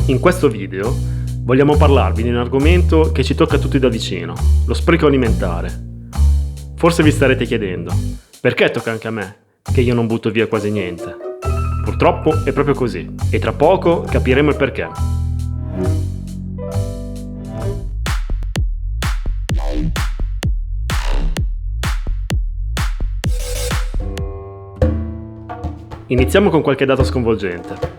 In questo video vogliamo parlarvi di un argomento che ci tocca tutti da vicino, lo spreco alimentare. Forse vi starete chiedendo, perché tocca anche a me, che io non butto via quasi niente? Purtroppo è proprio così, e tra poco capiremo il perché. Iniziamo con qualche dato sconvolgente.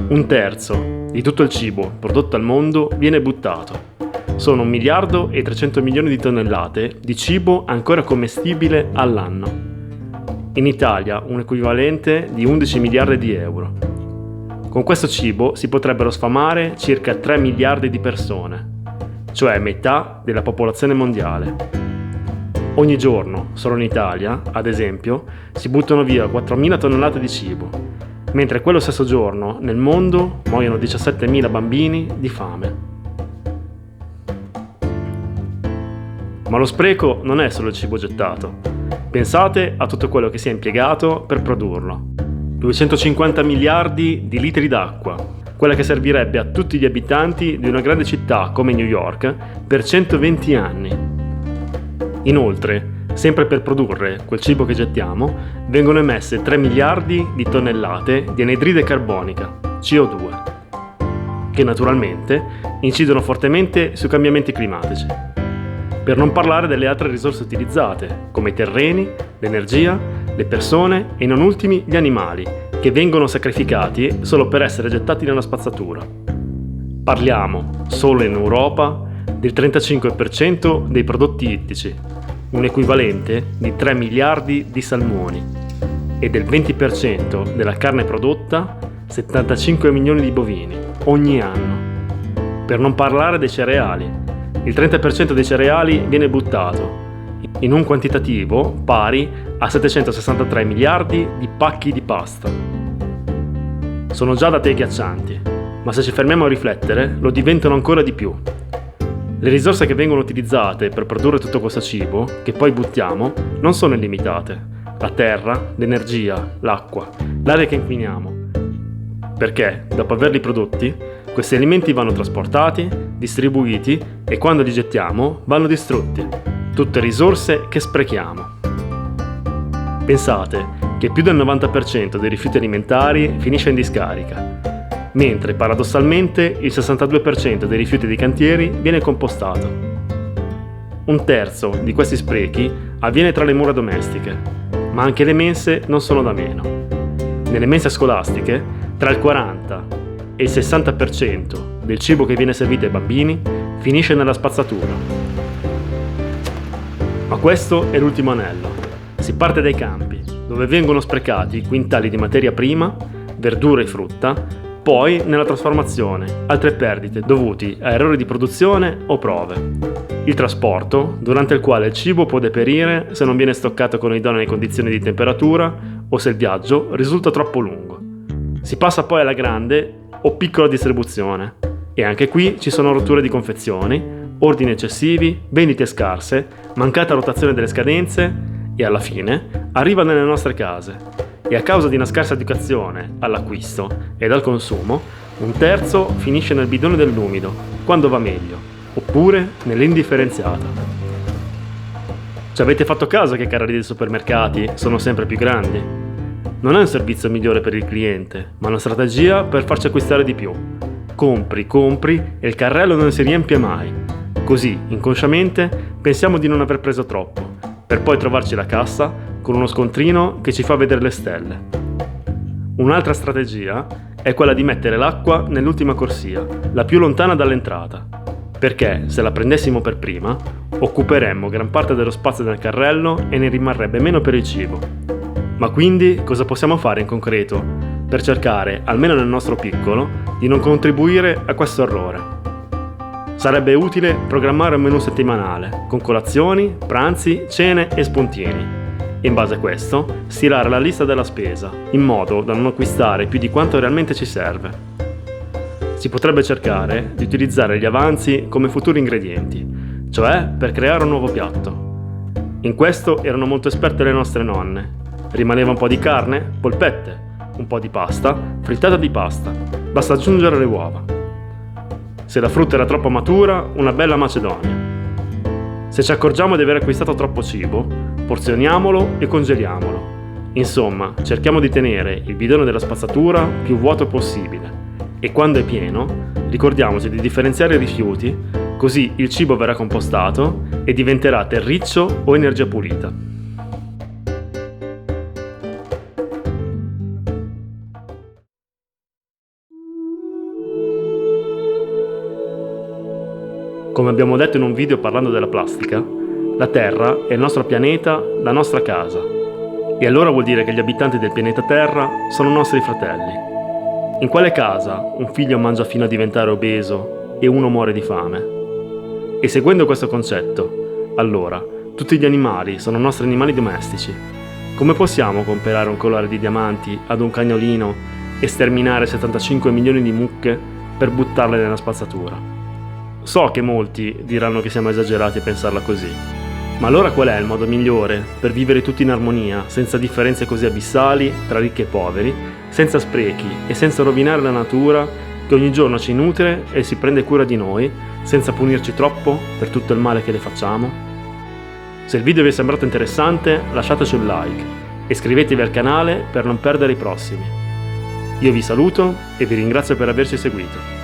1/3 di tutto il cibo prodotto al mondo viene buttato. Sono 1 miliardo e 300 milioni di tonnellate di cibo ancora commestibile all'anno. In Italia un equivalente di 11 miliardi di euro. Con questo cibo si potrebbero sfamare circa 3 miliardi di persone, cioè metà della popolazione mondiale. Ogni giorno, solo in Italia, ad esempio, si buttano via 4.000 tonnellate di cibo, mentre quello stesso giorno nel mondo muoiono 17.000 bambini di fame. Ma lo spreco non è solo il cibo gettato. Pensate a tutto quello che si è impiegato per produrlo. 250 miliardi di litri d'acqua, quella che servirebbe a tutti gli abitanti di una grande città come New York per 120 anni. Inoltre, sempre per produrre quel cibo che gettiamo, vengono emesse 3 miliardi di tonnellate di anidride carbonica, CO2, che naturalmente incidono fortemente sui cambiamenti climatici. Per non parlare delle altre risorse utilizzate, come i terreni, l'energia, le persone e non ultimi gli animali, che vengono sacrificati solo per essere gettati nella spazzatura. Parliamo, solo in Europa, del 35% dei prodotti ittici, un equivalente di 3 miliardi di salmoni, e del 20% della carne prodotta, 75 milioni di bovini, ogni anno. Per non parlare dei cereali. Il 30% dei cereali viene buttato, in un quantitativo pari a 763 miliardi di pacchi di pasta. Sono già dati agghiaccianti, ma se ci fermiamo a riflettere, lo diventano ancora di più. Le risorse che vengono utilizzate per produrre tutto questo cibo, che poi buttiamo, non sono illimitate. La terra, l'energia, l'acqua, l'aria che inquiniamo. Perché, dopo averli prodotti, questi alimenti vanno trasportati, distribuiti e quando li gettiamo vanno distrutti. Tutte risorse che sprechiamo. Pensate che più del 90% dei rifiuti alimentari finisce in discarica, mentre paradossalmente il 62% dei rifiuti dei cantieri viene compostato. 1/3 di questi sprechi avviene tra le mura domestiche, ma anche le mense non sono da meno. Nelle mense scolastiche, tra il 40 e il 60% del cibo che viene servito ai bambini finisce nella spazzatura. Ma questo è l'ultimo anello. Si parte dai campi, dove vengono sprecati quintali di materia prima, verdura e frutta, poi nella trasformazione, altre perdite dovuti a errori di produzione o prove. Il trasporto, durante il quale il cibo può deperire se non viene stoccato con idonee condizioni di temperatura o se il viaggio risulta troppo lungo. Si passa poi alla grande o piccola distribuzione e anche qui ci sono rotture di confezioni, ordini eccessivi, vendite scarse, mancata rotazione delle scadenze e alla fine arriva nelle nostre case. E a causa di una scarsa educazione all'acquisto ed al consumo, 1/3 finisce nel bidone dell'umido, quando va meglio, oppure nell'indifferenziata. Ci avete fatto caso che i carrelli dei supermercati sono sempre più grandi? Non è un servizio migliore per il cliente, ma una strategia per farci acquistare di più. Compri e il carrello non si riempie mai. Così, inconsciamente, pensiamo di non aver preso troppo, per poi trovarci la cassa con uno scontrino che ci fa vedere le stelle. Un'altra strategia è quella di mettere l'acqua nell'ultima corsia, la più lontana dall'entrata, perché se la prendessimo per prima, occuperemmo gran parte dello spazio del carrello e ne rimarrebbe meno per il cibo. Ma quindi cosa possiamo fare in concreto per cercare, almeno nel nostro piccolo, di non contribuire a questo errore? Sarebbe utile programmare un menù settimanale, con colazioni, pranzi, cene e spuntini. In base a questo, stilare la lista della spesa, in modo da non acquistare più di quanto realmente ci serve. Si potrebbe cercare di utilizzare gli avanzi come futuri ingredienti, cioè per creare un nuovo piatto. In questo erano molto esperte le nostre nonne. Rimaneva un po' di carne, polpette, un po' di pasta, frittata di pasta. Basta aggiungere le uova. Se la frutta era troppo matura, una bella macedonia. Se ci accorgiamo di aver acquistato troppo cibo, porzioniamolo e congeliamolo. Insomma, cerchiamo di tenere il bidone della spazzatura più vuoto possibile e quando è pieno, ricordiamoci di differenziare i rifiuti, così il cibo verrà compostato e diventerà terriccio o energia pulita. Come abbiamo detto in un video parlando della plastica, la Terra è il nostro pianeta, la nostra casa. E allora vuol dire che gli abitanti del pianeta Terra sono nostri fratelli. In quale casa un figlio mangia fino a diventare obeso e uno muore di fame? E seguendo questo concetto, allora, tutti gli animali sono nostri animali domestici. Come possiamo comprare un collare di diamanti ad un cagnolino e sterminare 75 milioni di mucche per buttarle nella spazzatura? So che molti diranno che siamo esagerati a pensarla così, ma allora qual è il modo migliore per vivere tutti in armonia, senza differenze così abissali tra ricchi e poveri, senza sprechi e senza rovinare la natura che ogni giorno ci nutre e si prende cura di noi, senza punirci troppo per tutto il male che le facciamo? Se il video vi è sembrato interessante, lasciateci un like e iscrivetevi al canale per non perdere i prossimi. Io vi saluto e vi ringrazio per averci seguito.